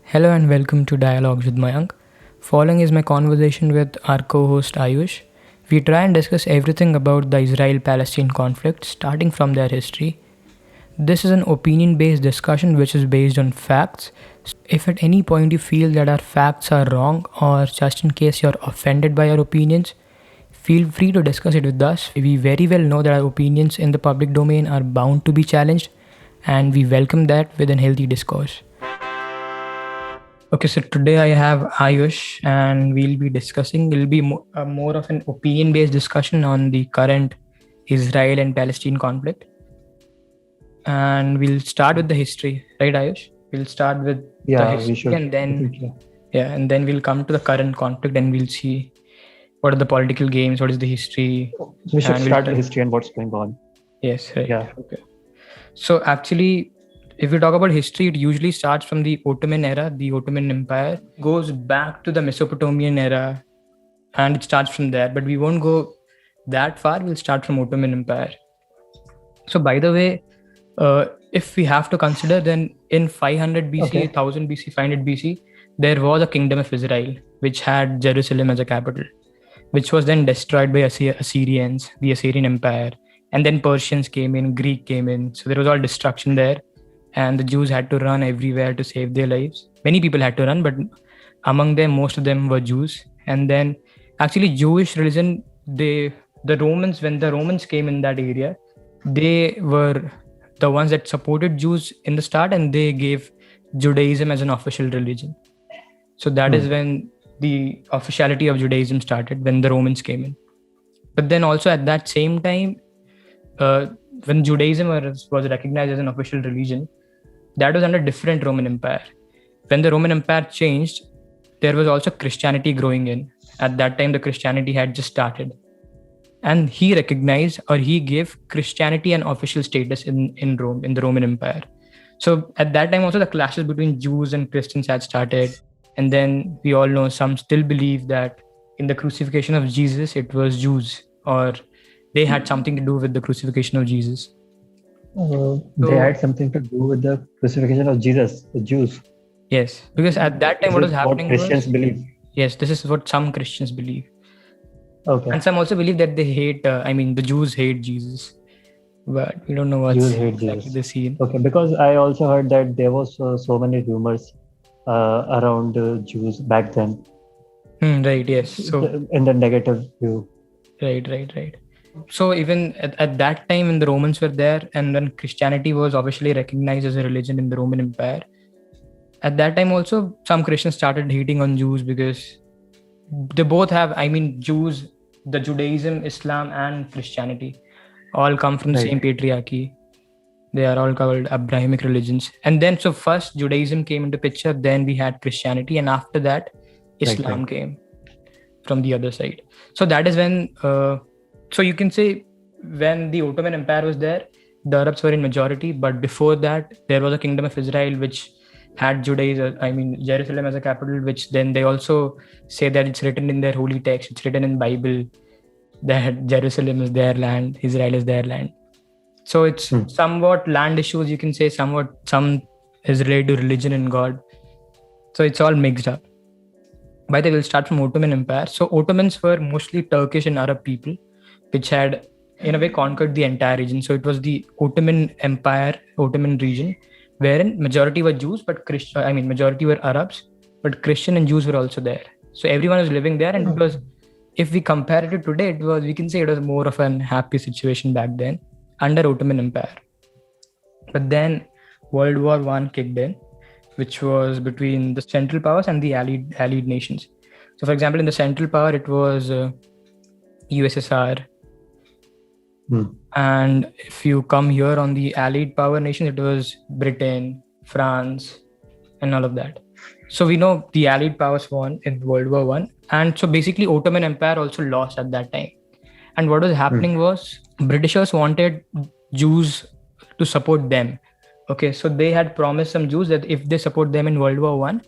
Hello and welcome to Dialogues with Mayank. Following is my conversation with our co-host Ayush. We try and discuss everything about the Israel-Palestine conflict, starting from their history. This is an opinion-based discussion which is based on facts. If at any point you feel that our facts are wrong, or just in case you're offended by our opinions, feel free to discuss it with us. We very well know that our opinions in the public domain are bound to be challenged, and we welcome that with a healthy discourse. Okay, so today I have Ayush, and we'll be discussing. It'll be more of an opinion-based discussion on the current Israel and Palestine conflict, and we'll start with the history, right, Ayush? We'll start with the history, we should. and then we'll come to the current conflict, and we'll see what are the political games, what is the history. We should and we'll start the history and what's going on. Yes, right. Yeah. Okay. So actually, if we talk about history, it usually starts from the Ottoman era. The Ottoman Empire goes back to the Mesopotamian era, and it starts from there. But we won't go that far. We'll start from Ottoman Empire. So by the way, if we have to consider, then in 500 BC, 1000 BC, 500 BC, there was a kingdom of Israel, which had Jerusalem as a capital, which was then destroyed by Assyrians, the Assyrian Empire. And then Persians came in, Greek came in. So there was all destruction there. And the Jews had to run everywhere to save their lives. Many people had to run, but among them, most of them were Jews. And then actually Jewish religion, when the Romans came in that area, they were the ones that supported Jews in the start, and they gave Judaism as an official religion. So that is when the officiality of Judaism started, when the Romans came in. But then also at that same time, when Judaism was recognized as an official religion, that was under different Roman Empire. When the Roman Empire changed, there was also Christianity growing in. At that time, the Christianity had just started. And he recognized, or he gave Christianity an official status in Rome, in the Roman Empire. So at that time also, the clashes between Jews and Christians had started. And then we all know some still believe that in the crucifixion of Jesus, it was Jews, or they had something to do with the crucifixion of Jesus. They had something to do with the crucifixion of Jesus, the Jews. Yes, because at that time, what was happening was... Christians believe. Yes, this is what some Christians believe. Okay. And some also believe that they hate, the Jews hate Jesus. But we don't know what's exactly the scene. Okay, because I also heard that there was so many rumors around Jews back then. Right, yes. So in the negative view. Right. So even at that time when the Romans were there, and when Christianity was officially recognized as a religion in the Roman Empire, at that time also some Christians started hating on Jews, because they both have, Jews, the Judaism, Islam and Christianity all come from the same patriarchy. They are all called Abrahamic religions. And then so first Judaism came into picture, then we had Christianity, and after that Islam came from the other side. So that is when so you can say when the Ottoman Empire was there, the Arabs were in majority. But before that, there was a kingdom of Israel which had Jerusalem as a capital, which then they also say that it's written in their holy text, it's written in Bible that Jerusalem is their land, Israel is their land. So it's somewhat land issues, you can say, some is related to religion and God. So it's all mixed up. By the way, we'll start from Ottoman Empire. So Ottomans were mostly Turkish and Arab people, which had in a way conquered the entire region. So it was the Ottoman Empire, Ottoman region, wherein majority were Jews, but majority were Arabs, but Christian and Jews were also there. So everyone was living there, and it was, if we compare it to today, we can say it was more of an happy situation back then under Ottoman Empire. But then World War I kicked in, which was between the Central Powers and the Allied nations. So for example, in the Central Power, it was USSR. And if you come here on the Allied power nations, it was Britain, France, and all of that. So we know the Allied powers won in World War I. And so basically Ottoman Empire also lost at that time. And what was happening was Britishers wanted Jews to support them. Okay, so they had promised some Jews that if they support them in World War I,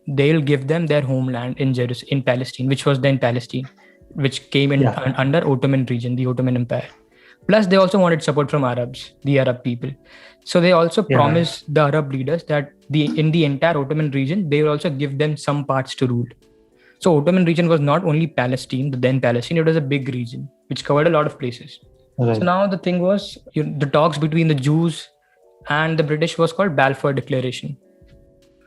they'll give them their homeland in Palestine, which was then Palestine, which came in under Ottoman region, the Ottoman Empire. Plus, they also wanted support from Arabs, the Arab people. So they also Yeah. promised the Arab leaders that in the entire Ottoman region, they will also give them some parts to rule. So Ottoman region was not only Palestine, the then Palestine, it was a big region which covered a lot of places. So Right. now the thing was, the talks between the Jews and the British was called Balfour Declaration,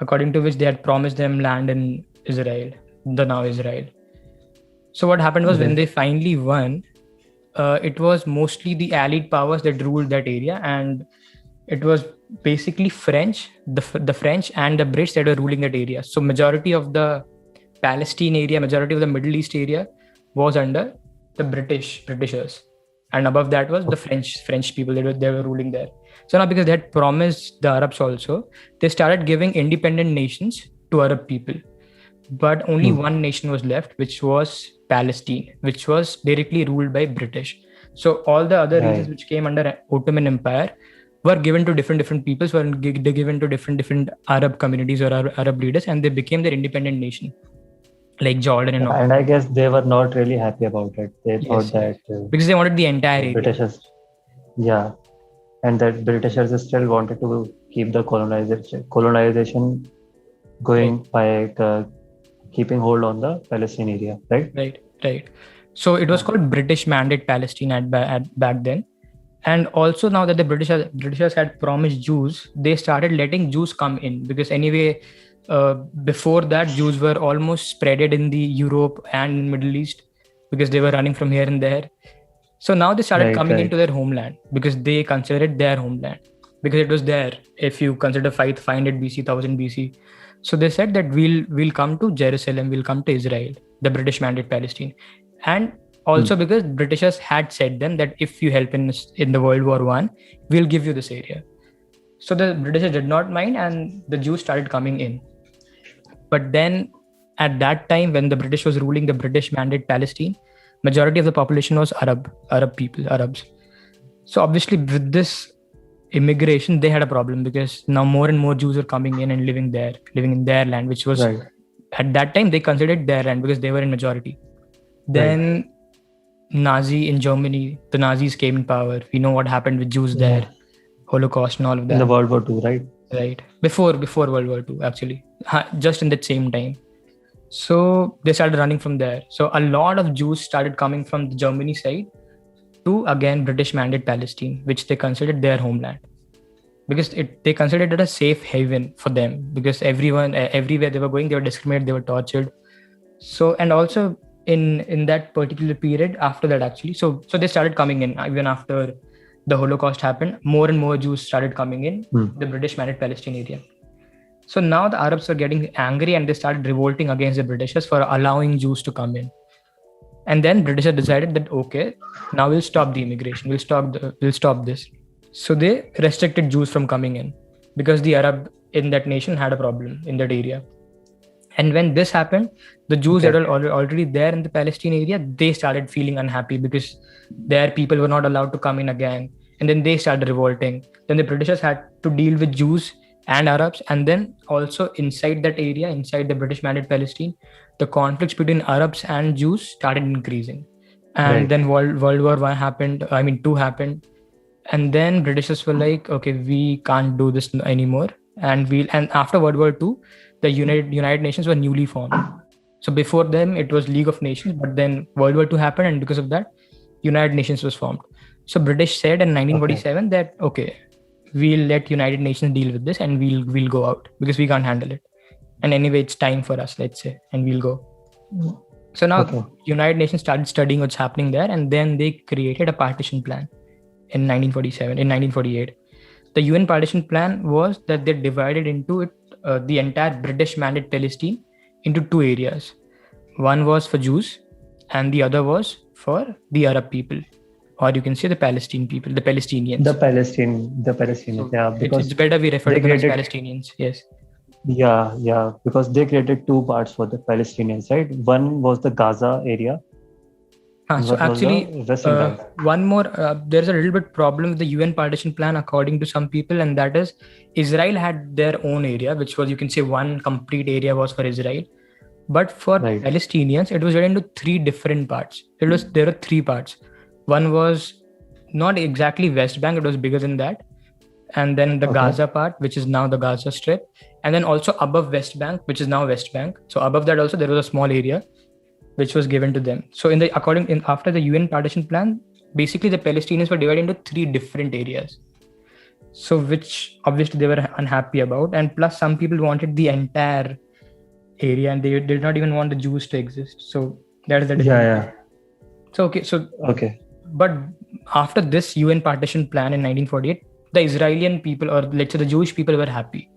according to which they had promised them land in Israel, the now Israel. So what happened was when Right. they finally won, it was mostly the Allied powers that ruled that area, and it was basically French, the French and the Brits that were ruling that area. So majority of the Palestine area, majority of the Middle East area was under the Britishers, and above that was the French people they were ruling there. So now because they had promised the Arabs also, they started giving independent nations to Arab people, but only one nation was left, which was Palestine, which was directly ruled by British. So all the other regions Right. which came under Ottoman Empire were given to different peoples, were given to different Arab communities or Arab leaders, and they became their independent nation, like Jordan and Yeah, all. and I guess they were not really happy about it. They thought Yes, yes, that because they wanted the entire area. Britishers, yeah, and that Britishers still wanted to keep the colonization Right, going by keeping hold on the Palestine area, right? right, right. So it was Yeah. called British Mandate Palestine back then. And also now that the Britishers had promised Jews, they started letting Jews come in, because anyway, before that Jews were almost spreaded in the Europe and Middle East, because they were running from here and there. So now they started Right, coming right, into their homeland because they considered it their homeland, because it was there. If you consider 500 BC, 1000 BC, so they said that we'll come to Jerusalem, we'll come to Israel, the British Mandate Palestine, and also because Britishers had said them that if you help in the World War I, we'll give you this area. So the Britishers did not mind, and the Jews started coming in. But then at that time, when the British was ruling the British Mandate Palestine, majority of the population was Arab people, Arabs. So obviously with this immigration, they had a problem, because now more and more Jews were coming in and living in their land, which was right, at that time they considered their land because they were in majority. right. Then Nazi in Germany, the Nazis came in power. We know what happened with Jews there, Yeah, Holocaust and all of in the that. World War II, right? Right, before World War II, actually, just in that same time. So they started running from there. So a lot of Jews started coming from the Germany side to again British Mandate Palestine, which they considered their homeland, because they considered it a safe haven for them, because everywhere they were going, they were discriminated, they were tortured. So, and also in that particular period after that, actually, so they started coming in even after the Holocaust happened. More and more Jews started coming in the British Mandate Palestine area. So now the Arabs were getting angry, and they started revolting against the Britishers for allowing Jews to come in. And then Britishers decided that okay, now we'll stop the immigration, we'll stop this. So they restricted Jews from coming in, because the Arab in that nation had a problem in that area. And when this happened, the Jews that Okay. were already there in the Palestine area, they started feeling unhappy because their people were not allowed to come in again. And then they started revolting. Then the Britishers had to deal with Jews and Arabs. And then also inside that area, inside the British Mandate Palestine, the conflicts between Arabs and Jews started increasing. And Right. then World War I happened, I mean, two happened. And then Britishers were like, okay, we can't do this anymore. And after World War II, the United Nations were newly formed. So before them, it was League of Nations, but then World War II happened, and because of that, United Nations was formed. So British said in Okay. 1947 that okay, we'll let United Nations deal with this, and we'll go out because we can't handle it. And anyway, it's time for us, let's say, and we'll go. So Okay. now United Nations started studying what's happening there, and then they created a partition plan in 1947, in 1948. The UN partition plan was that they divided into it the entire British Mandate Palestine into two areas. One was for Jews, and the other was for the Arab people, or you can say the Palestine people, the Palestinians. The Palestinians, So yeah, it's because better we refer they to them as created, Palestinians. Yes. yeah, because they created two parts for the Palestinians, right? One was the Gaza area, and So one was the actually, Western Gaza. one more, there's a little bit problem with the UN partition plan, according to some people, and that is Israel had their own area, which was, you can say, one complete area was for Israel. But for Right. Palestinians, it was divided into three different parts. There were three parts. One was not exactly West Bank, it was bigger than that. And then the Gaza part, which is now the Gaza Strip, and then also above West Bank, which is now West Bank. So above that also there was a small area which was given to them. So after the UN partition plan, basically the Palestinians were divided into 3 different areas. So which obviously they were unhappy about, and plus some people wanted the entire area, and they did not even want the Jews to exist. So that is the difference. Okay. But after this UN partition plan in 1948, the Israeli people, or let's say the Jewish people, were happy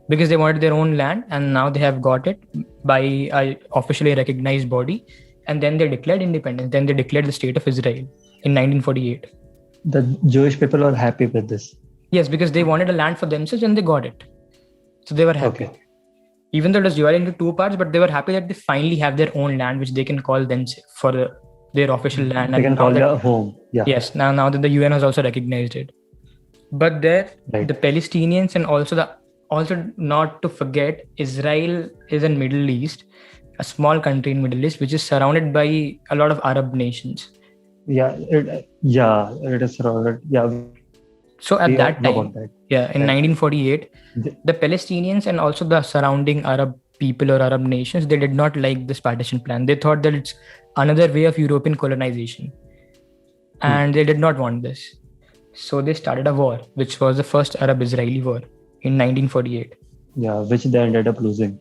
because they wanted their own land, and now they have got it by an officially recognized body. And then they declared independence. Then they declared the state of Israel in 1948. The Jewish people are happy with this. Yes, because they wanted a land for themselves and they got it. So they were happy. Okay. Even though it was divided into 2 parts, but they were happy that they finally have their own land, which they can call themselves for their official land. They can call their home. Yeah. Yes, now that the UN has also recognized it. But there, the Palestinians, and also not to forget, Israel is in Middle East, a small country in Middle East, which is surrounded by a lot of Arab nations. It is surrounded. Yeah. So at that time, in 1948, the Palestinians and also the surrounding Arab people or Arab nations, they did not like this partition plan. They thought that it's another way of European colonization, and they did not want this. So they started a war, which was the first Arab-Israeli war in 1948. Yeah, which they ended up losing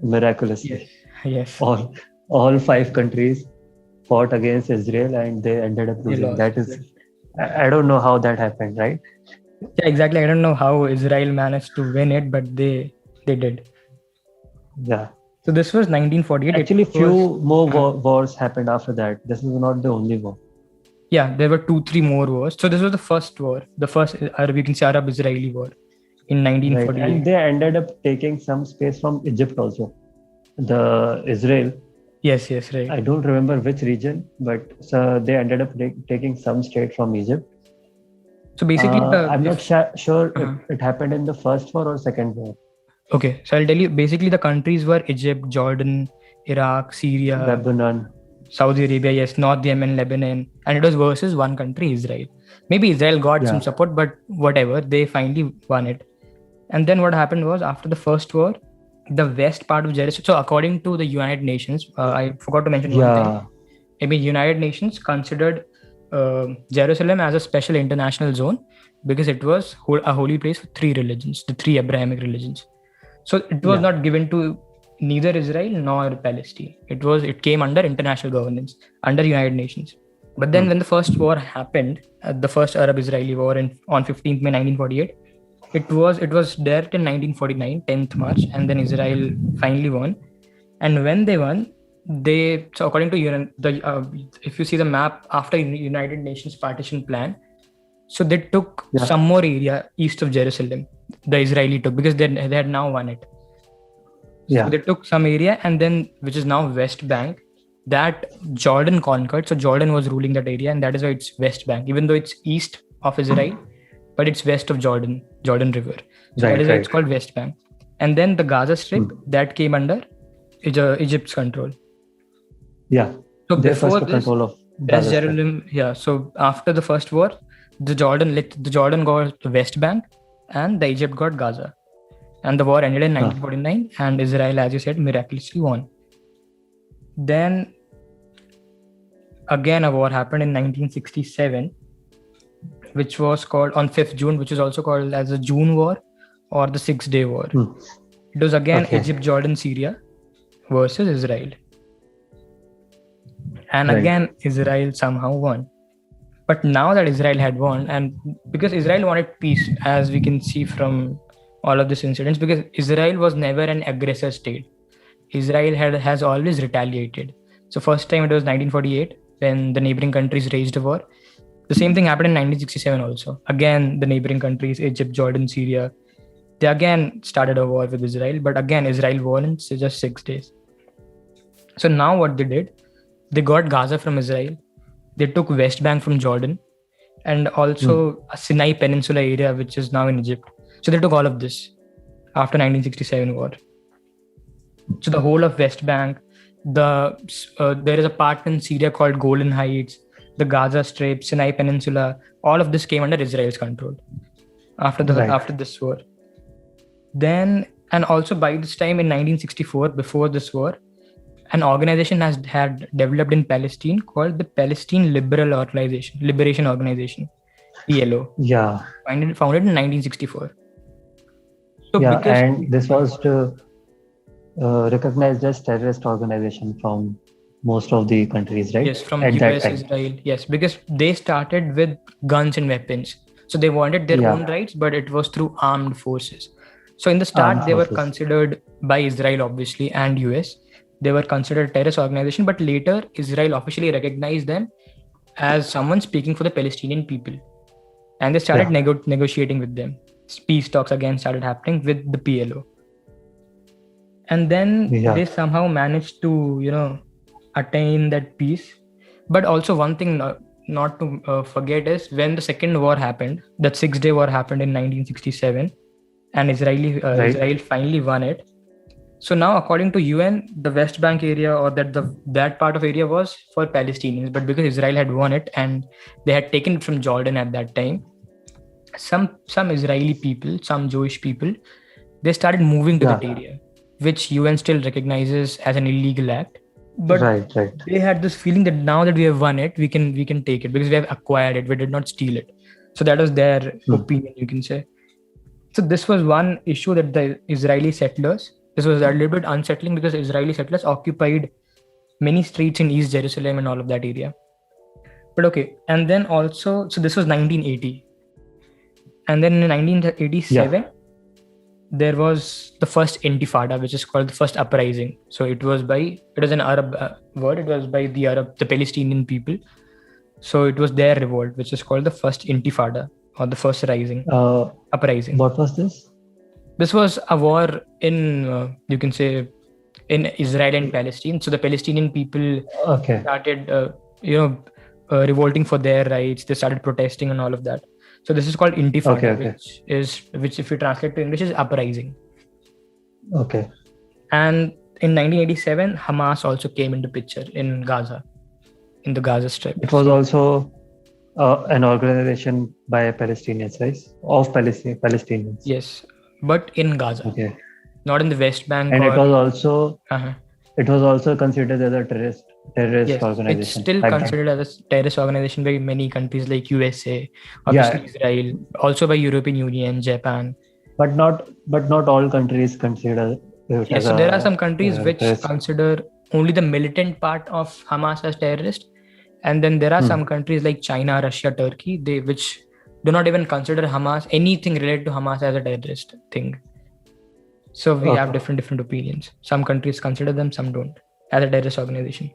miraculously. Yes. All 5 countries fought against Israel, and they ended up losing. That is, I don't know how that happened, right? Yeah, exactly. I don't know how Israel managed to win it, but they did. Yeah. So this was 1948. Actually, few more wars happened after that. This is not the only war. Yeah, there were 2-3 more wars. So this was the first war, the first Arab-Israeli war in 1948. Right. And they ended up taking some space from Egypt also. The Israel. Yes, right. I don't remember which region, but they ended up taking some state from Egypt. So basically, I'm not sure if it happened in the first war or second war. Okay, so I'll tell you. Basically, the countries were Egypt, Jordan, Iraq, Syria, Lebanon, Saudi Arabia, yes, North Yemen, Lebanon, and it was versus one country, Israel. Maybe Israel got some support, but whatever, they finally won it. And then what happened was, after the first war, the west part of Jerusalem. So according to the United Nations, I forgot to mention one thing. I mean, United Nations considered Jerusalem as a special international zone because it was a holy place for 3 religions, the 3 Abrahamic religions. So it was not given to neither Israel nor Palestine. It came under international governance, under United Nations. But then when the first war happened, the first Arab-Israeli war on 15th May 1948, it was there till 1949, 10th March, and then Israel finally won. And when they won, so according to if you see the map after United Nations partition plan, so they took some more area east of Jerusalem. The Israeli took, because they had now won it. So they took some area, and then, which is now West Bank, that Jordan conquered. So Jordan was ruling that area, and that is why it's West Bank, even though it's east of Israel, but it's west of Jordan River. So that is why it's called West Bank. And then the Gaza Strip, that came under Egypt's control. Yeah. So before this, control of Jerusalem. Yeah. So after the first war, the Jordan got the West Bank, and the Egypt got Gaza. And the war ended in 1949, and Israel, as you said, miraculously won. Then again, a war happened in 1967, which was called on 5th June, which is also called as the June War or the 6-Day War. It was again Egypt, Jordan, Syria versus Israel. And again, Israel somehow won. But now that Israel had won, and because Israel wanted peace, as we can see from all of these incidents, because Israel was never an aggressor state. Israel has always retaliated. So first time it was 1948, when the neighboring countries raged a war. The same thing happened in 1967 also. Again, the neighboring countries, Egypt, Jordan, Syria, they again started a war with Israel. But again, Israel won in just 6 days. So now what they did, they got Gaza from Israel. They took West Bank from Jordan, and also a Sinai Peninsula area, which is now in Egypt. So they took all of this after 1967 war. So the whole of West Bank, there is a part in Syria called Golan Heights. the Gaza Strip, Sinai Peninsula, all of this came under Israel's control after this war. Then, and also by this time in 1964, before this war, an organization had developed in Palestine called the Palestine Liberation Organization, PLO. Yeah. Founded in 1964. So yeah, and this was recognized as terrorist organization from most of the countries, right? Yes, from US, Israel. Yes, because they started with guns and weapons. So they wanted their own rights, but it was through armed forces. So in the start, they were considered by Israel, obviously, and US. They were considered a terrorist organization, but later Israel officially recognized them as someone speaking for the Palestinian people. And they started negotiating with them. Peace talks again started happening with the PLO. And then they somehow managed to, attain that peace. But also one thing not to forget is when the second war happened, that 6-day war happened in 1967, and Israel finally won it. So now, according to UN, the West Bank area or that part of area was for Palestinians, but because Israel had won it and they had taken it from Jordan at that time, some Israeli people, some Jewish people, they started moving to that area, which UN still recognizes as an illegal act. But they had this feeling that now that we have won it, we can take it because we have acquired it. We did not steal it. So that was their opinion, you can say. So this was one issue that the Israeli settlers. This was a little bit unsettling because Israeli settlers occupied many streets in East Jerusalem and all of that area. But okay, and then also, so this was 1980. And then in 1987, there was the First Intifada, which is called the First Uprising. So it was an Arab word. It was by the Palestinian people. So it was their revolt, which is called the First Intifada or the First Uprising. What was this? This was a war in, you can say, in Israel and Palestine. So the Palestinian people started, revolting for their rights. They started protesting and all of that. So this is called Intifada, which if you translate to English is uprising. Okay. And in 1987, Hamas also came into picture in Gaza, in the Gaza Strip. It was also an organization by Palestinians, right? Of Palestinians. Yes, but in Gaza. Okay. Not in the West Bank. And it was also considered as a terrorist organization. It's still considered as a terrorist organization by many countries like USA, obviously Israel, also by European Union, Japan. But not all countries consider it as so there are some countries which consider only the militant part of Hamas as terrorist. And then there are some countries like China, Russia, Turkey, which do not even consider anything related to Hamas as a terrorist thing. So we have different opinions. Some countries consider them, some don't, as a terrorist organization.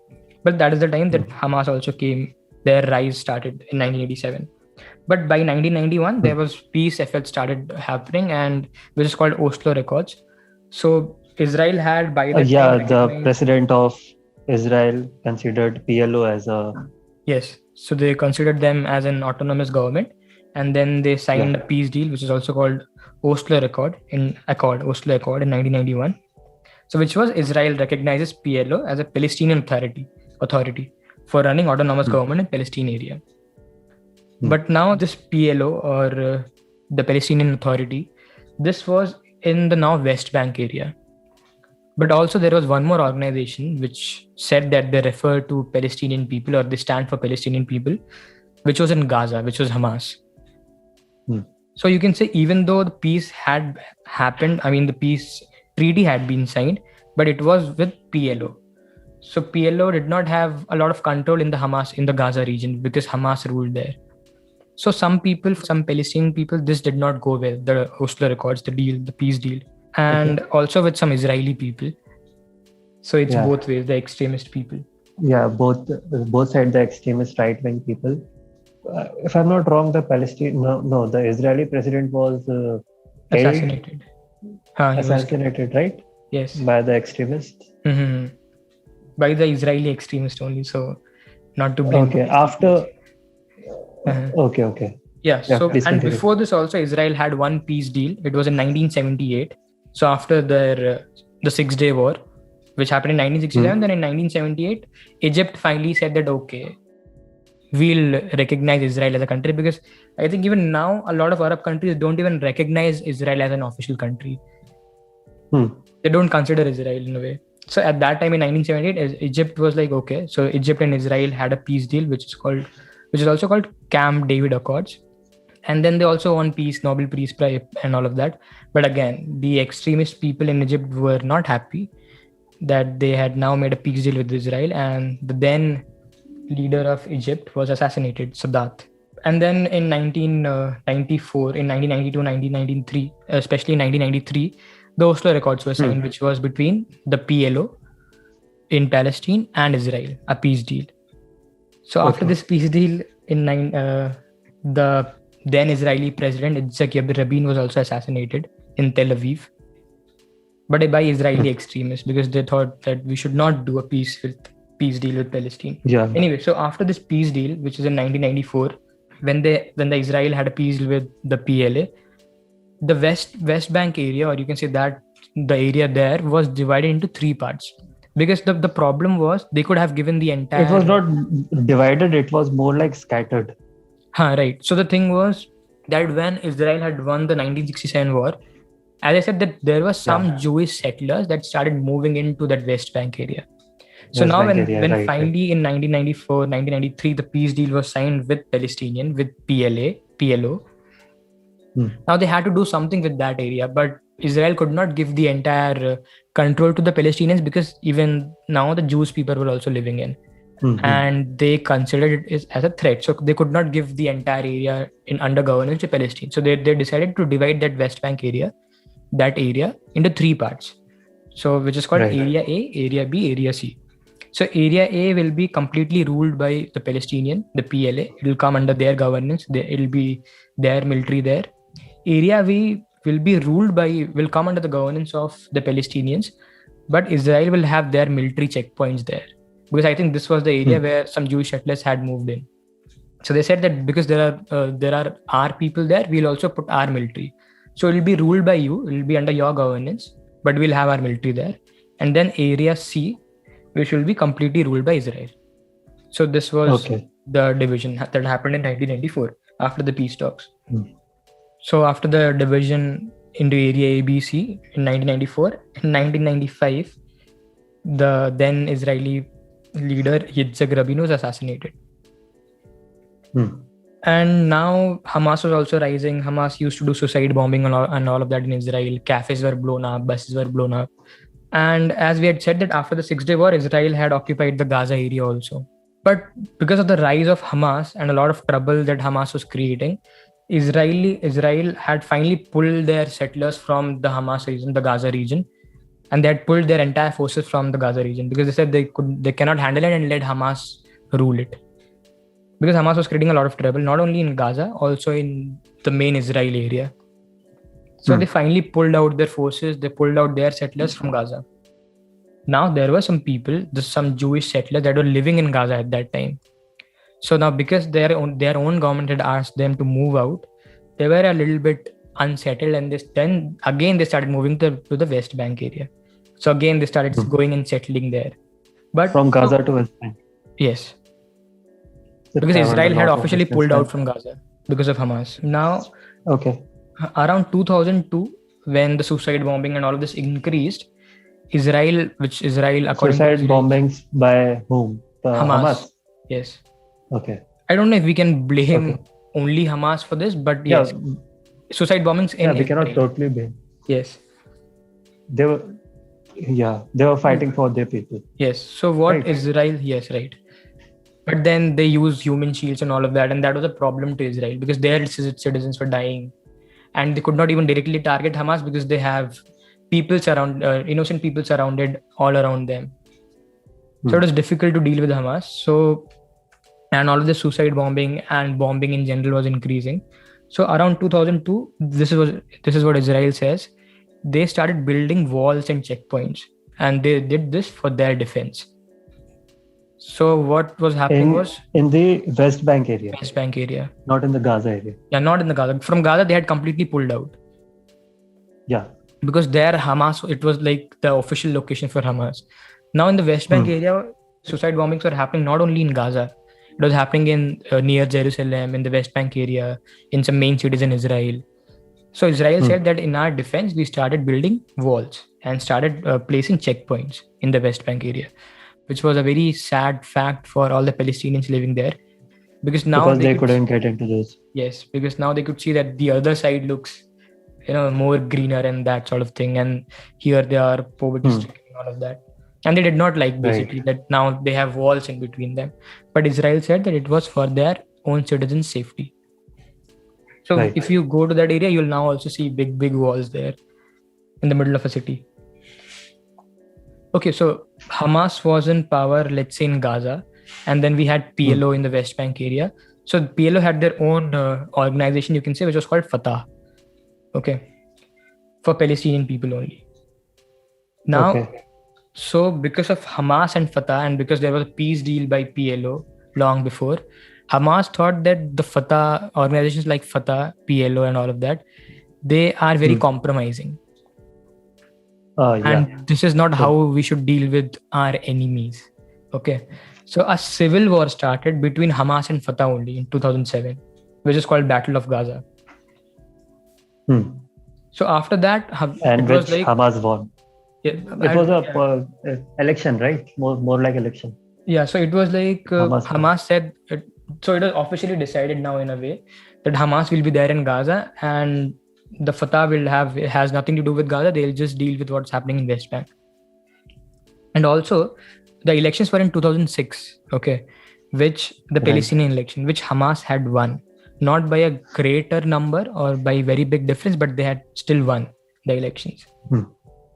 But that is the time that Hamas also came. Their rise started in 1987. But by 1991, there was peace efforts started happening, and which is called Oslo Accords. So Israel had by the time the president of Israel considered PLO as a... Yes. So they considered them as an autonomous government. And then they signed a peace deal, which is also called Oslo Accord in 1991. So which was Israel recognizes PLO as a Palestinian authority for running autonomous government in Palestine area. But now this PLO or the Palestinian Authority, this was in the now West Bank area. But also there was one more organization which said that they refer to Palestinian people or they stand for Palestinian people, which was in Gaza, which was Hamas. So you can say even though the peace had happened, the peace treaty had been signed, but it was with PLO. So PLO did not have a lot of control in the Gaza region because Hamas ruled there. So some Palestinian people, this did not go well, the Oslo Accords, the peace deal. And also with some Israeli people. So it's both ways, the extremist people. Yeah, both sides, the extremist right-wing people. If I'm not wrong, the Israeli president was assassinated. Assassinated, right? Yes. By the extremists. Mm-hmm. By the Israeli extremist only, so not to blame. Okay, after... Okay. Yeah, so and continue. Before this also, Israel had one peace deal. It was in 1978. So after the 6-day war, which happened in 1967, then in 1978, Egypt finally said that, okay, we'll recognize Israel as a country, because I think even now a lot of Arab countries don't even recognize Israel as an official country. They don't consider Israel in a way. So at that time in 1978, Egypt was like, okay, so Egypt and Israel had a peace deal, which is also called Camp David Accords. And then they also won peace, Nobel Peace Prize and all of that. But again, the extremist people in Egypt were not happy that they had now made a peace deal with Israel, and the then leader of Egypt was assassinated, Sadat. And then in 1994, in 1992, 1993, especially in 1993, the Oslo Accords were signed, which was between the PLO in Palestine and Israel, a peace deal. So after this peace deal, the then Israeli president Yitzhak Rabin was also assassinated in Tel Aviv, but by Israeli extremists, because they thought that we should not do a peace deal with Palestine. Yeah. Anyway, so after this peace deal, which is in 1994, when the Israel had a peace deal with the PLA, the West Bank area, or you can say that the area there, was divided into 3 parts. Because the problem was they could have given the entire... It was not divided, it was more like scattered. Right. So the thing was that when Israel had won the 1967 war, as I said, that there were some Jewish settlers that started moving into that West Bank area. So now when finally in 1994, 1993, the peace deal was signed with Palestinian, with PLO. Now they had to do something with that area, but Israel could not give the entire control to the Palestinians, because even now the Jewish people were also living in. And they considered it as a threat. So they could not give the entire area under governance to Palestine. So they decided to divide that West Bank area, into 3 parts. So which is called Area A, Area B, Area C. So Area A will be completely ruled by the Palestinian, the PLA. It will come under their governance. It will be their military there. Area B will come under the governance of the Palestinians, but Israel will have their military checkpoints there. Because I think this was the area where some Jewish settlers had moved in. So they said that because there are our people there, we'll also put our military. So it will be ruled by you, it will be under your governance, but we'll have our military there. And then Area C, which will be completely ruled by Israel. So this was the division that happened in 1994 after the peace talks. So after the division into Area A, B, C in 1994, in 1995, the then Israeli leader Yitzhak Rabin was assassinated. And now Hamas was also rising. Hamas used to do suicide bombing and all of that in Israel. Cafes were blown up, buses were blown up. And as we had said, that after the 6-day war, Israel had occupied the Gaza area also. But because of the rise of Hamas and a lot of trouble that Hamas was creating, Israel had finally pulled their settlers from the Hamas region, the Gaza region, and they had pulled their entire forces from the Gaza region, because they said they cannot handle it and let Hamas rule it. Because Hamas was creating a lot of trouble, not only in Gaza, also in the main Israel area. So they finally pulled out their forces, they pulled out their settlers from Gaza. Now there were some Jewish settlers that were living in Gaza at that time. So now because their own government had asked them to move out, they were a little bit unsettled, and then again they started moving to the West Bank area. So again they started going and settling there. But from Gaza to West Bank. Yes. Because Israel had officially pulled out from Gaza because of Hamas. Now, around 2002, when the suicide bombing and all of this increased, Israel according suicide to bombings by whom? Hamas. Yes. Okay. I don't know if we can blame only Hamas for this, but yes, suicide bombings in we cannot totally blame. Yes. They were fighting for their people. Yes. So what Israel? Yes, right. But then they use human shields and all of that, and that was a problem to Israel because their citizens were dying, and they could not even directly target Hamas because they have innocent people surrounded all around them. So it was difficult to deal with Hamas. So, and all of the suicide bombing and bombing in general was increasing. So around 2002, this is what Israel says. They started building walls and checkpoints, and they did this for their defense. So what was happening was in the West Bank area. West Bank area. Not in the Gaza area. Yeah, not in the Gaza. From Gaza, they had completely pulled out. Yeah. Because there Hamas, it was like the official location for Hamas. Now in the West Bank area, suicide bombings were happening not only in Gaza. It was happening in near Jerusalem, in the West Bank area, in some main cities in Israel. So Israel said that in our defense, we started building walls and started placing checkpoints in the West Bank area, which was a very sad fact for all the Palestinians living there. Because now they couldn't get into those. Yes, because now they could see that the other side looks, more greener and that sort of thing. And here they are poverty stricken and all of that. And they did not like basically that now they have walls in between them. But Israel said that it was for their own citizens' safety. So if you go to that area, you'll now also see big walls there in the middle of a city. Okay, so Hamas was in power, let's say in Gaza, and then we had PLO in the West Bank area. So PLO had their own organization, you can say, which was called Fatah. Okay, for Palestinian people only. Now, so because of Hamas and Fatah, and because there was a peace deal by PLO long before, Hamas thought that the Fatah organizations like Fatah, PLO, and all of that, they are very compromising. And this is not how we should deal with our enemies. Okay. So a civil war started between Hamas and Fatah only in 2007, which is called Battle of Gaza. So after that, it was like Hamas won. Yeah, it was a election, right? More like election. Yeah. So it was like Hamas said. So it was officially decided now in a way that Hamas will be there in Gaza and the Fatah has nothing to do with Gaza. They'll just deal with what's happening in West Bank. And also, the elections were in 2006, okay, which the Palestinian election, which Hamas had won, not by a greater number or by very big difference, but they had still won the elections.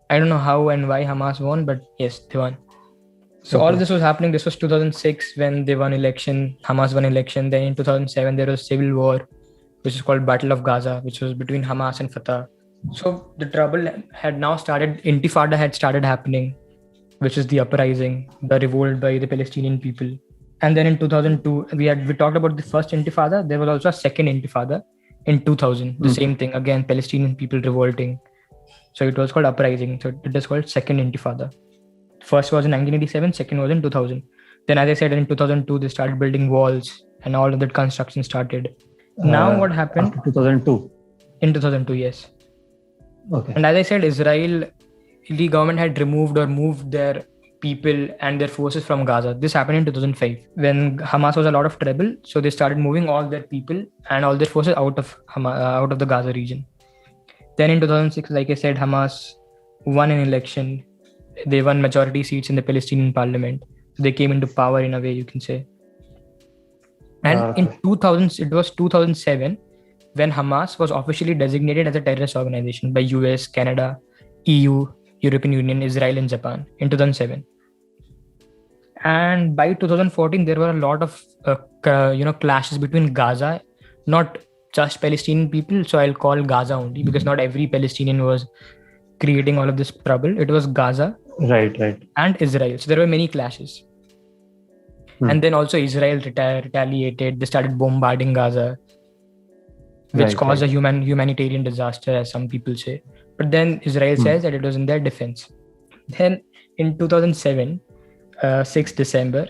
I don't know how and why Hamas won, but yes, they won. So all of this was happening. This was 2006 when they won election. Hamas won election. Then in 2007, there was civil war, which is called Battle of Gaza, which was between Hamas and Fatah. So the trouble had now started. Intifada had started happening, which is the uprising, the revolt by the Palestinian people. And then in 2002, we talked about the first Intifada. There was also a second Intifada in 2000. The same thing again, Palestinian people revolting. So it was called uprising. So it is called second Intifada. First was in 1987, second was in 2000. Then, as I said, in 2002, they started building walls and all of that construction started. Now what happened? After 2002? In 2002, yes. Okay. And as I said, the government had removed or moved their people and their forces from Gaza. This happened in 2005 when Hamas was a lot of trouble. So they started moving all their people and all their forces out of the Gaza region. Then in 2006, like I said, Hamas won an election. They won majority seats in the Palestinian parliament. They came into power in a way, you can say. And in 2000, it was 2007 when Hamas was officially designated as a terrorist organization by US, Canada, EU, European Union, Israel, and Japan in 2007. And by 2014, there were a lot of clashes between Gaza, not just Palestinian people. So I'll call Gaza only because not every Palestinian was creating all of this trouble. It was Gaza, right, and Israel. So there were many clashes. And then also Israel retaliated. They started bombarding Gaza, which caused a humanitarian disaster, as some people say. But then Israel says that it was in their defense. Then in 2007, 6 December,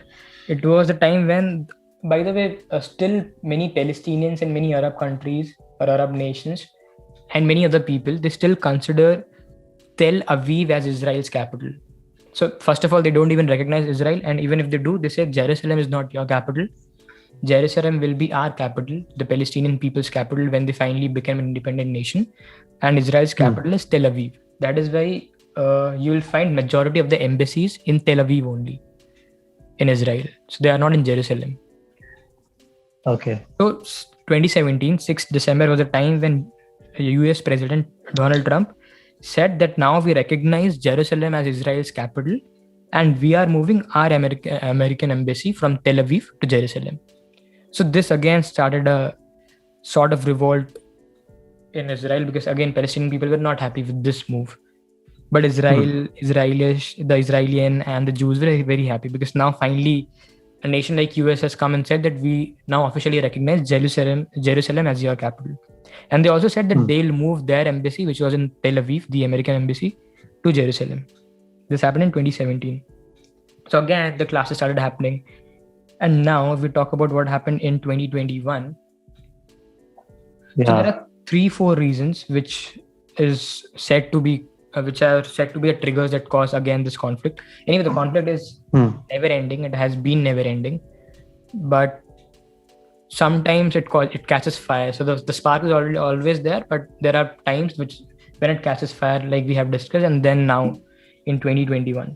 it was the time when, by the way, still many Palestinians and many Arab countries or Arab nations and many other people, they still consider Tel Aviv as Israel's capital. So first of all, they don't even recognize Israel. And even if they do, they say Jerusalem is not your capital. Jerusalem will be our capital, the Palestinian people's capital, when they finally become an independent nation. And Israel's capital is Tel Aviv. That is why you will find majority of the embassies in Tel Aviv only, in Israel. So they are not in Jerusalem. Okay. So 2017, 6th December was the time when US President Donald Trump said that now we recognize Jerusalem as Israel's capital and we are moving our American embassy from Tel Aviv to Jerusalem. So this again started a sort of revolt in Israel because again Palestinian people were not happy with this move. But the Israeli and the Jews were very happy because now finally a nation like US has come and said that we now officially recognize Jerusalem as your capital. And they also said that they'll move their embassy, which was in Tel Aviv, the American embassy, to Jerusalem. This happened in 2017. So again, the clashes started happening. And now if we talk about what happened in 2021, so there are 3-4 reasons which is said to be which are said to be the triggers that cause again this conflict. Anyway, the conflict is never ending. It has been never ending, but sometimes it catches fire. So the spark is already always there, but there are times when it catches fire, like we have discussed, and then now in 2021.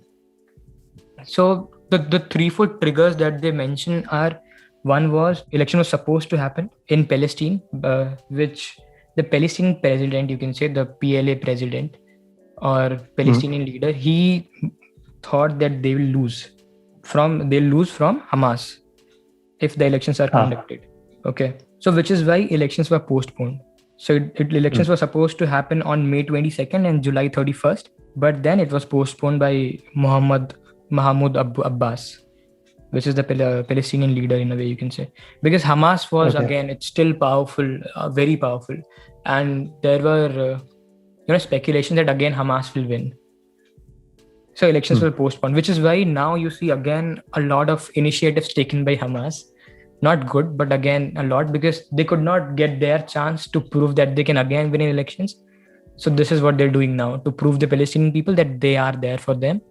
So the 3-4 triggers that they mention are: one was election was supposed to happen in Palestine, which the Palestinian president, you can say the PLA president or Palestinian leader, he thought that they'll lose from Hamas if the elections are conducted. Okay, so which is why elections were postponed. So elections were supposed to happen on May 22nd and July 31st, but then it was postponed by Mahmoud Abbas, which is the Palestinian leader in a way, you can say, because Hamas was again, it's still powerful, very powerful, and there were speculation that again Hamas will win. So elections were postponed, which is why now you see again a lot of initiatives taken by Hamas. Not good, but again a lot, because they could not get their chance to prove that they can again win in elections. So this is what they're doing now to prove the Palestinian people that they are there for them,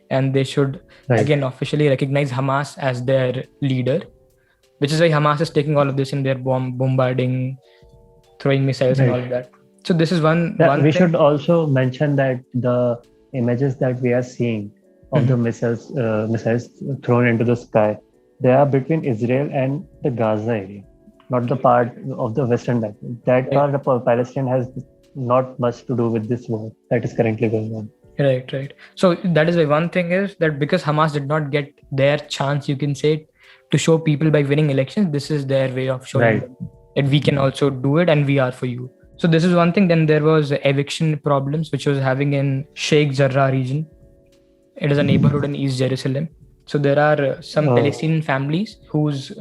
and they should again officially recognize Hamas as their leader, which is why Hamas is taking all of this in their bombarding, throwing missiles and all of that. So this is one we thing. Should also mention that the images that we are seeing of the missiles thrown into the sky, they are between Israel and the Gaza area, not the part of the Western Bank. That part of Palestine has not much to do with this war that is currently going on. Right. So that is why one thing is that because Hamas did not get their chance, you can say, to show people by winning elections, this is their way of showing that we can also do it and we are for you. So this is one thing. Then there was eviction problems, which was having in Sheikh Jarrah region. It is a neighborhood in East Jerusalem. So there are some Palestinian families whose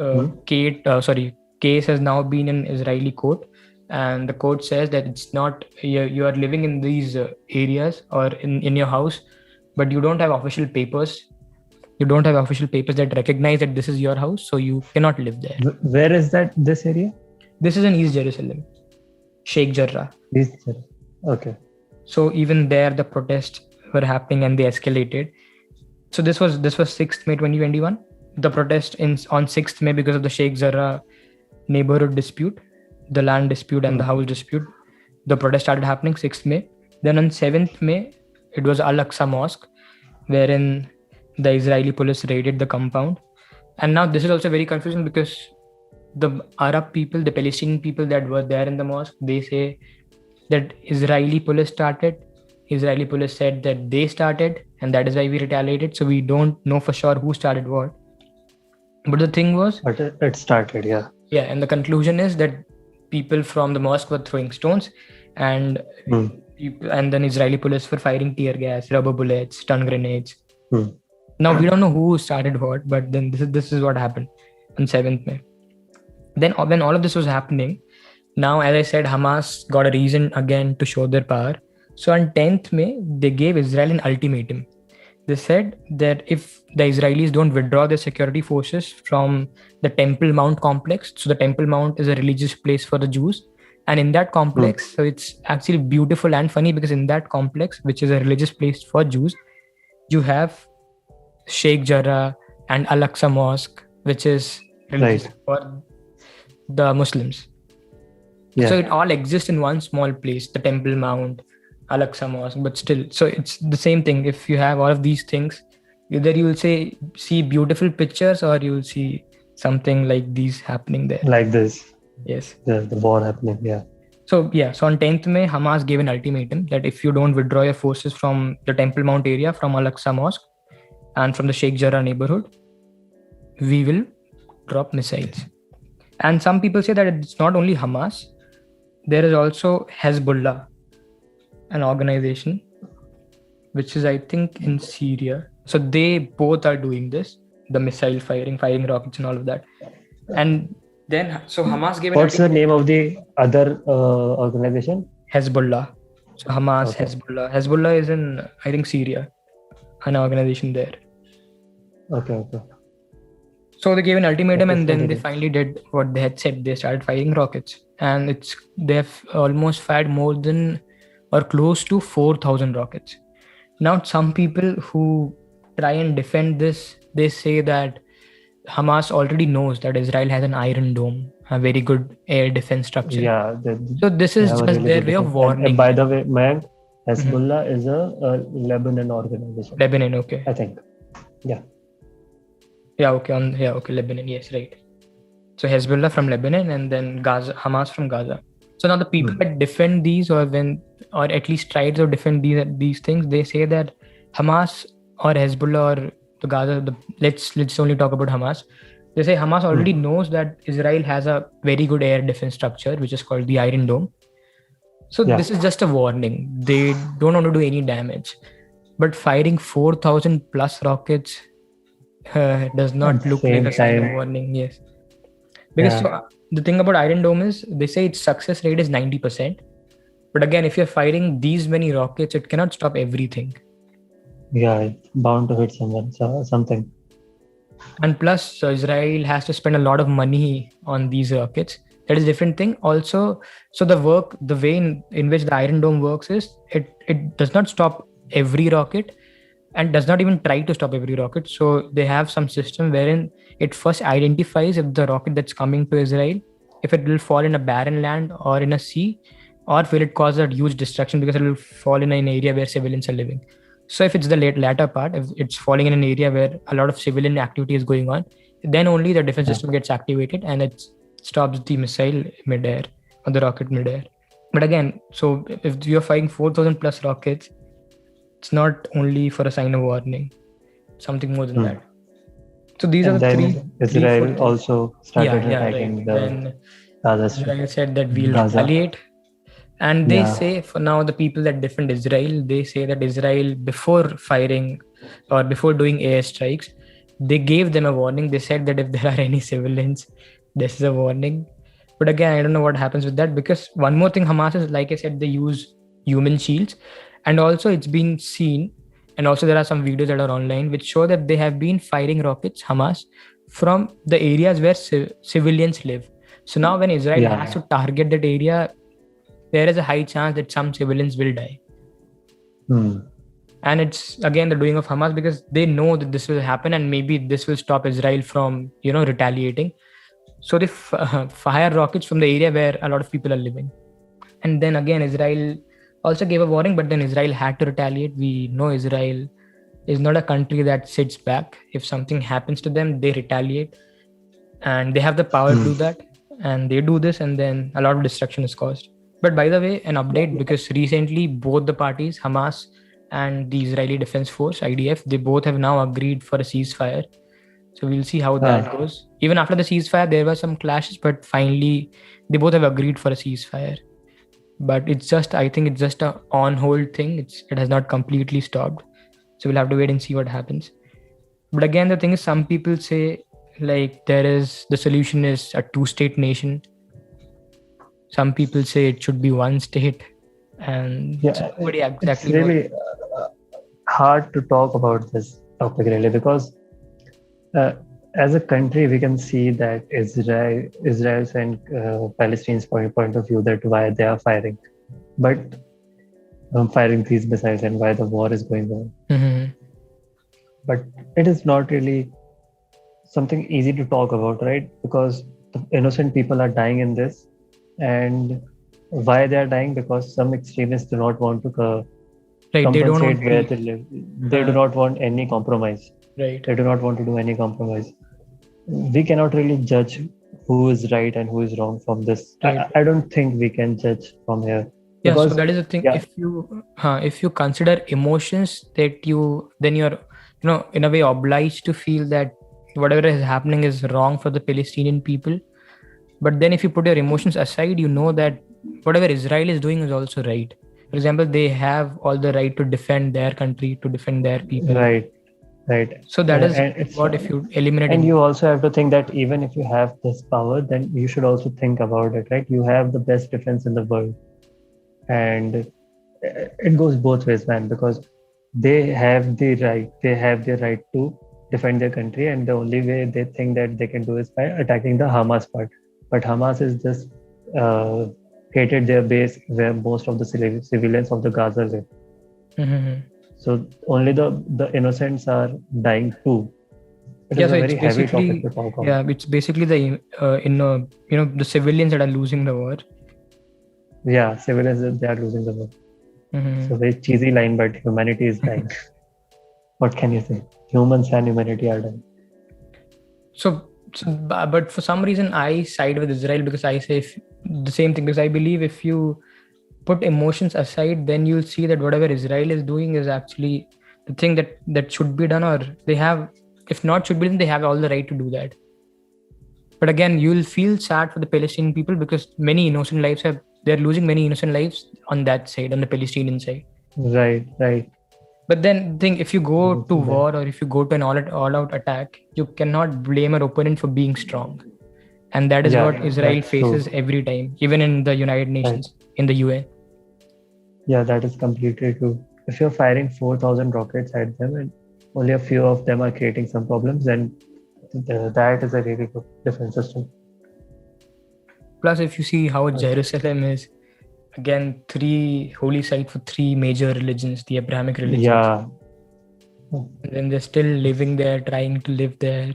case has now been in Israeli court, and the court says that it's not you are living in these areas or in your house, but you don't have official papers. You don't have official papers that recognize that this is your house, so you cannot live there. Where is this area? This is in East Jerusalem, Sheikh Jarrah. Okay. So even there, the protests were happening and they escalated. So this was 6th May 2021. The protest on 6th May because of the Sheikh Jarrah neighborhood dispute, the land dispute and the house dispute. The protest started happening 6th May. Then on 7th May, it was Al-Aqsa Mosque, wherein the Israeli police raided the compound. And now this is also very confusing because the Arab people, the Palestinian people that were there in the mosque, they say that Israeli police started. Israeli police said that they started, and that is why we retaliated. So we don't know for sure who started what. But the thing was, but it started, and the conclusion is that people from the mosque were throwing stones, and then Israeli police were firing tear gas, rubber bullets, stun grenades. Now we don't know who started what, but then this is what happened on 7th May. Then when all of this was happening, now as I said, Hamas got a reason again to show their power. So on 10th May, they gave Israel an ultimatum. They said that if the Israelis don't withdraw their security forces from the Temple Mount complex, so the Temple Mount is a religious place for the Jews, and in that complex, so it's actually beautiful and funny because in that complex, which is a religious place for Jews, you have Sheikh Jarrah and Al-Aqsa Mosque, which is religious for the Muslims. So it all exists in one small place, the Temple Mount, Al-Aqsa Mosque, but still, so it's the same thing. If you have all of these things, either you will see beautiful pictures or you will see something like these happening there. Like this. Yes. The war happening, So on 10th May, Hamas gave an ultimatum that if you don't withdraw your forces from the Temple Mount area, from Al-Aqsa Mosque and from the Sheikh Jarrah neighborhood, we will drop missiles. And some people say that it's not only Hamas, there is also Hezbollah, an organization which is, I think, in Syria. So they both are doing this, the missile firing rockets and all of that. And then, so Hamas gave What's the name of the other organization? Hezbollah. So Hamas, Hezbollah. Hezbollah is in, I think, Syria, an organization there. Okay. So they gave an ultimatum, That and is what then they they did. finally did what they had said. They started firing rockets, and they've almost fired more than or close to 4,000 rockets. Now, some people who try and defend this, they say that Hamas already knows that Israel has an Iron Dome, a very good air defense structure. Yeah, So this they is have a just really their good way of defense. And warning by it. the way, Mayank, Mhm. Hezbollah is a Lebanon organization, Lebanon, okay. I think. Yeah. Yeah, okay. Yeah, okay. Lebanon, yes, right. So Hezbollah from Lebanon, and then Gaza, Hamas from Gaza. So now the people Hmm. that defend these, or at least try to defend these things, they say that Hamas or Hezbollah or the Gaza. Let's only talk about Hamas. They say Hamas already Hmm. knows that Israel has a very good air defense structure, which is called the Iron Dome. So Yeah. this is just a warning. They don't want to do any damage, but firing 4,000 plus rockets does At not the look like same a sign of time, warning. Yes, because yeah, so, the thing about Iron Dome is they say its success rate is 90%. But again, if you're firing these many rockets, it cannot stop everything. yeah, it's bound to hit someone, so something. And plus, so Israel has to spend a lot of money on these rockets. That is a different thing. Also, so the way in which the Iron Dome works is it does not stop every rocket and does not even try to stop every rocket. So they have some system wherein it first identifies if the rocket that's coming to Israel, if it will fall in a barren land or in a sea, or will it cause a huge destruction because it will fall in an area where civilians are living. So if it's the latter part, if it's falling in an area where a lot of civilian activity is going on, then only the defense Yeah. system gets activated and it stops the missile midair or the rocket midair. But again, so if you're firing 4,000 plus rockets, it's not only for a sign of warning, something more than Hmm. that. So these are And the then three, four Israel things. also Yeah, started yeah, right. attacking the Then Gaza Strip, Israel said that we'll Gaza. retaliate. And they Yeah, say, for now, the people that defend Israel, they say that Israel, before firing or before doing airstrikes, they gave them a warning. They said that if there are any civilians, this is a warning. But again, I don't know what happens with that, because one more thing, Hamas is, like I said, they use human shields. And also, it's been seen, and also there are some videos that are online which show that they have been firing rockets, Hamas, from the areas where civilians live. So now, when Israel has yeah. to target that area, there is a high chance that some civilians will die. Hmm. And it's again the doing of Hamas, because they know that this will happen and maybe this will stop Israel from, retaliating. So they fire rockets from the area where a lot of people are living. And then again, Israel also gave a warning, but then Israel had to retaliate. We know Israel is not a country that sits back. If something happens to them, they retaliate, and they have the power to Hmm. do that. And they do this, and then a lot of destruction is caused. But by the way, an update, because recently both the parties, Hamas and the Israeli Defense Force, IDF, they both have now agreed for a ceasefire. So we'll see how that Ah, goes. Even after the ceasefire, there were some clashes, but finally they both have agreed for a ceasefire. But I think it's just a on hold thing. It has not completely stopped. So we'll have to wait and see what happens. But again, the thing is, some people say like the solution is a two-state nation. Some people say it should be one state, and so yeah, nobody it's exactly knows. really hard to talk about this topic really because uh, as a country we can see that Israel's and Palestine's point of view that why they are firing, but firing these missiles and why the war is going on. Mm-hmm. But it is not really something easy to talk about, right? Because the innocent people are dying in this, and why they are dying? Because some extremists do not want to Right, they don't want compensate where any. they live. They do Uh, not want any compromise. right, They do not want to do any compromise. We cannot really judge who is right and who is wrong from this. right. I don't think we can judge from here Yeah, so because, that is the thing. yeah, If you consider emotions, then you're in a way obliged to feel that whatever is happening is wrong for the Palestinian people. But then if you put your emotions aside, you know that whatever Israel is doing is also right. For example, they have all the right to defend their country, to defend their people. right, right. So that is And it's what, if you eliminate and you emotion. also have to think that even if you have this power, then you should also think about it, right? You have the best defense in the world, and it goes both ways, man, because they have the right to defend their country, and the only way they think that they can do is by attacking the Hamas part. But Hamas is just uh, created their base where most of the civilians of the Gaza live. Mm-hmm. So only the innocents are dying too. It Yeah, is so a it's very heavy topic basically to talk on. it's basically the the civilians that are losing the war. Yeah, civilians, they are losing the war. Mm-hmm. So very cheesy line, but humanity is dying. What can you say? Humans and humanity are dying. But for some reason, I side with Israel because I say the same thing, because I believe if you put emotions aside, then you'll see that whatever Israel is doing is actually the thing that should be done, or they have, if not should be done, they have all the right to do that. But again, you'll feel sad for the Palestinian people because they're losing many innocent lives on that side, on the Palestinian side. Right, right. But then think, if you go You to see that. war or if you go to an all-out attack, you cannot blame your opponent for being strong. And that is what Yeah, Israel that's faces true. every time, even in the United Right. Nations, in the UN. Yeah, that is completely true. If you're firing 4,000 rockets at them and only a few of them are creating some problems, then that is a really good defense system. Plus, if you see how Okay. Jerusalem is, again, three holy site for three major religions, the Abrahamic religions. Yeah. And then they're still living there, trying to live there.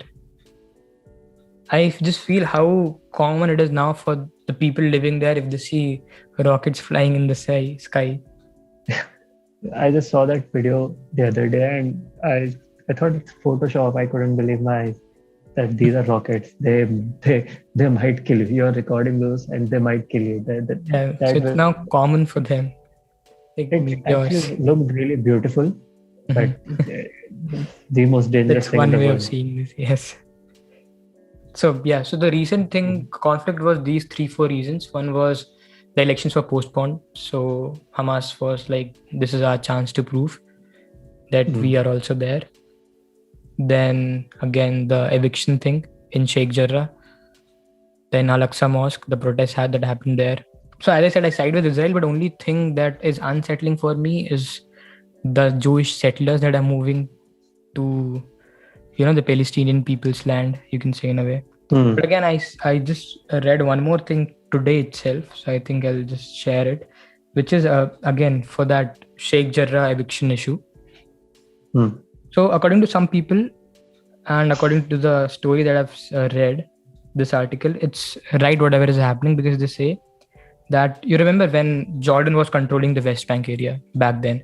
I just feel how common it is now for the people living there if they see rockets flying in the sky. I just saw that video the other day and I thought it's Photoshop. I couldn't believe my eyes that these are rockets. They might kill you. You're recording those and they might kill you. Yeah, so That it's was, now common for them. Like it meteors. actually looked really beautiful, but Mhm. the most dangerous That's thing in one the way of world. seeing this. Yes. So yeah, so the recent thing conflict was these 3-4 reasons. One was the elections were postponed. So Hamas was like, this is our chance to prove that we Mm. are also there. Then again, the eviction thing in Sheikh Jarrah. Then Al-Aqsa Mosque, the protests that happened there. So as I said, I side with Israel, but only thing that is unsettling for me is the Jewish settlers that are moving to, the Palestinian people's land, you can say in a way. But Mm. again, I just read one more thing today itself, so I think I'll just share it, which is again for that Sheikh Jarrah eviction issue. Mm. So according to some people, and according to the story that I've read, this article, it's right whatever is happening, because they say that you remember when Jordan was controlling the West Bank area back then.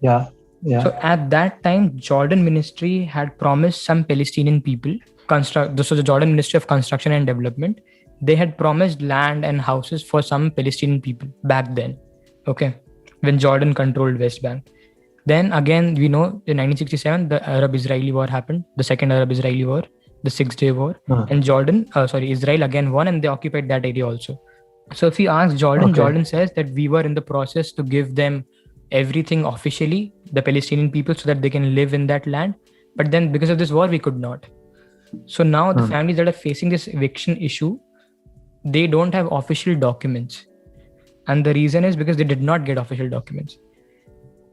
Yeah, yeah. So at that time, Jordan ministry had promised some Palestinian people this was the Jordan Ministry of Construction and Development. They had promised land and houses for some Palestinian people back then. Okay. When Jordan controlled West Bank. Then again, we know in 1967, the Arab-Israeli war happened, the second Arab-Israeli war, the Six-Day War, and Israel again won, and they occupied that area also. So if you ask Jordan, Okay. Jordan says that we were in the process to give them everything officially, the Palestinian people, so that they can live in that land. But then because of this war, we could not. So now the families that are facing this eviction issue, they don't have official documents. And the reason is because they did not get official documents.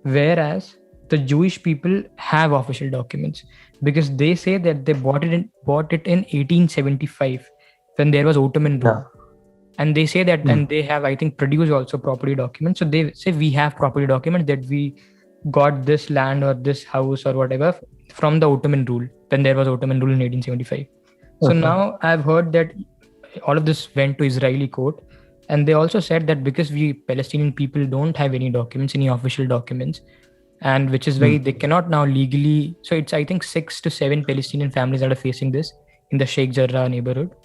Whereas the Jewish people have official documents, because they say that they bought it in 1875 when there was Ottoman rule. Yeah. And they say that, and they have, I think, produced also property documents. So they say we have property documents that we got this land or this house or whatever from the Ottoman rule, when there was Ottoman rule in 1875. So Okay. now I've heard that all of this went to Israeli court, and they also said that because we Palestinian people don't have any documents, any official documents, and which is why they cannot now legally. So it's, I think, 6 to 7 Palestinian families that are facing this in the Sheikh Jarrah neighborhood.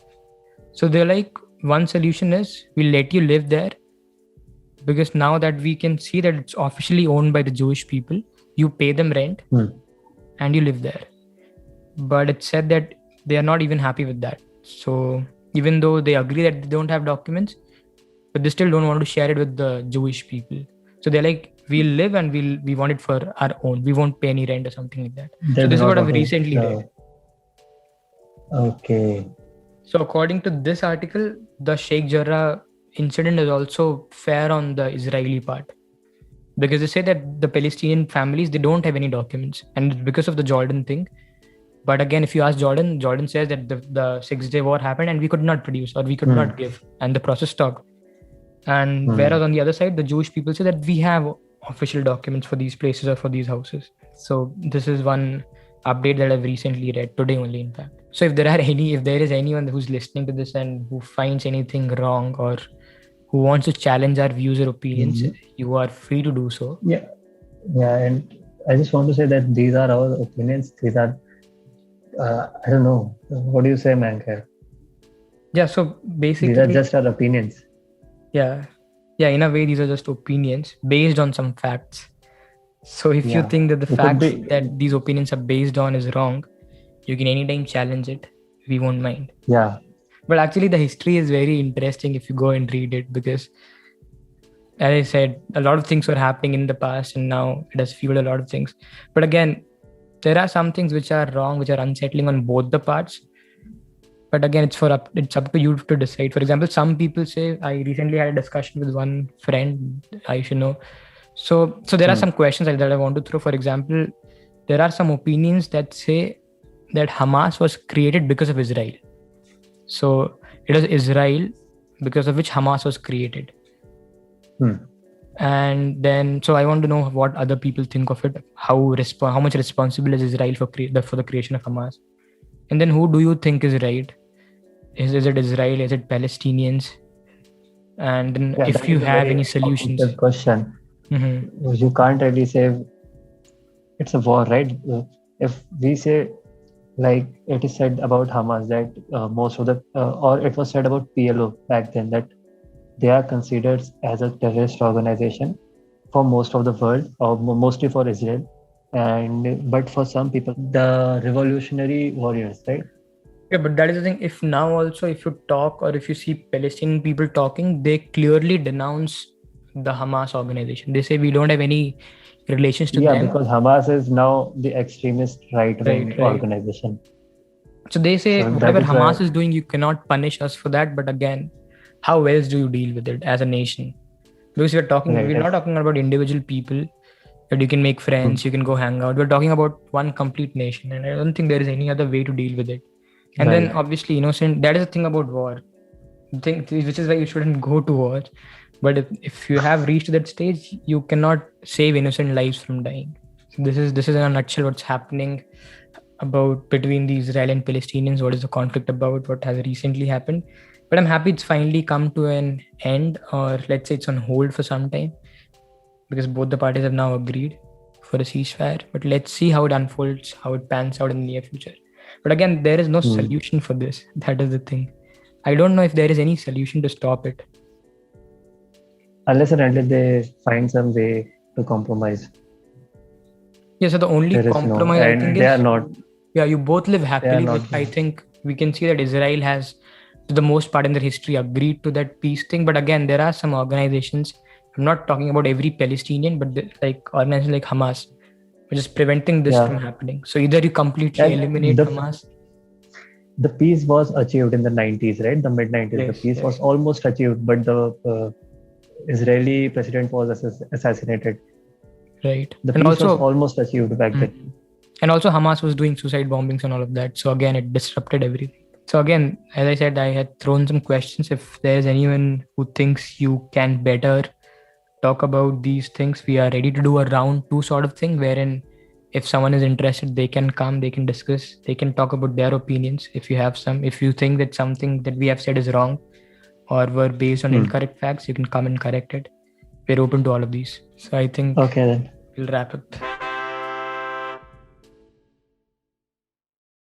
So they're like, one solution is we'll let you live there, because now that we can see that it's officially owned by the Jewish people, you pay them rent and you live there. But it's said that they are not even happy with that. So even though they agree that they don't have documents, but they still don't want to share it with the Jewish people. So they're like, we'll live and we want it for our own. We won't pay any rent or something like that. They So do this is not what I've want to. recently read. Okay. So according to this article, the Sheikh Jarrah incident is also fair on the Israeli part, because they say that the Palestinian families, they don't have any documents, and because of the Jordan thing, But again, if you ask Jordan says that the 6-day war happened and we could not produce or we could not give, and the process stopped. And whereas on the other side, the Jewish people say that we have official documents for these places or for these houses. So this is one update that I've recently read today only, in fact. So if there is anyone who's listening to this and who finds anything wrong or who wants to challenge our views or opinions, you are free to do so. Yeah, and I just want to say that these are our opinions. These are, I don't know, what do you say, Mayank? Yeah, so basically, these are just our opinions. Yeah, in a way, these are just opinions based on some facts. So if you think that the facts that these opinions are based on is wrong, you can anytime challenge it. We won't mind. Yeah. But actually, the history is very interesting if you go and read it, because, as I said, a lot of things were happening in the past and now it has fueled a lot of things. But again, there are some things which are wrong, which are unsettling on both the parts. But again, it's up to you to decide. For example, some people say, I recently had a discussion with one friend, Ayush, So there are some questions that I want to throw. For example, there are some opinions that say that Hamas was created because of Israel. So it was Israel because of which Hamas was created. And then, so I want to know what other people think of it. How much responsible is Israel for the creation of Hamas? And then who do you think is right? Is it Israel? Is it Palestinians? And then if you have any solutions. Question. You can't really say it's a war, right? If we say, like it is said about Hamas, that most of the, or it was said about PLO back then, that they are considered as a terrorist organization for most of the world, or mostly for Israel. But for some people, the revolutionary warriors, right? Yeah, but that is the thing. If now also, if you talk or if you see Palestinian people talking, they clearly denounce the Hamas organization. They say we don't have any relations to them. Yeah, because Hamas is now the extremist right-wing organization. So they say whatever Hamas is doing, you cannot punish us for that. But again, how else do you deal with it as a nation? Because we're not talking about individual people that you can make friends, you can go hang out. We're talking about one complete nation, and I don't think there is any other way to deal with it. And then obviously, innocent, that is the thing about war. Which is why you shouldn't go to war. But if you have reached that stage, you cannot save innocent lives from dying. So this is in a nutshell what's happening between the Israel and Palestinians. What is the conflict about? What has recently happened? But I'm happy it's finally come to an end, or let's say it's on hold for some time, because both the parties have now agreed for a ceasefire. But let's see how it unfolds, how it pans out in the near future. But again, there is no solution for this. That is the thing. I don't know if there is any solution to stop it. Unless and until they find some way to compromise. Yeah, so the only compromise I think they are not. Yeah, you both live happily. But I think we can see that Israel has, to the most part in their history, agreed to that peace thing. But again, there are some organizations, I'm not talking about every Palestinian, but like organizations like Hamas, which is preventing this from happening. So either you completely eliminate Hamas. The peace was achieved in the 90s, right? The mid-90s. Yes, the peace was almost achieved, but the Israeli president was assassinated. Right. The peace was almost achieved back then. And also Hamas was doing suicide bombings and all of that. So again, it disrupted everything. So again, as I said, I had thrown some questions. If there's anyone who thinks you can better talk about these things, we are ready to do a round 2 sort of thing, wherein if someone is interested, they can come, they can discuss, they can talk about their opinions. If you have some, if you think that something that we have said is wrong or were based on incorrect facts, you can come and correct it. We're open to all of these. So I think then we'll wrap up.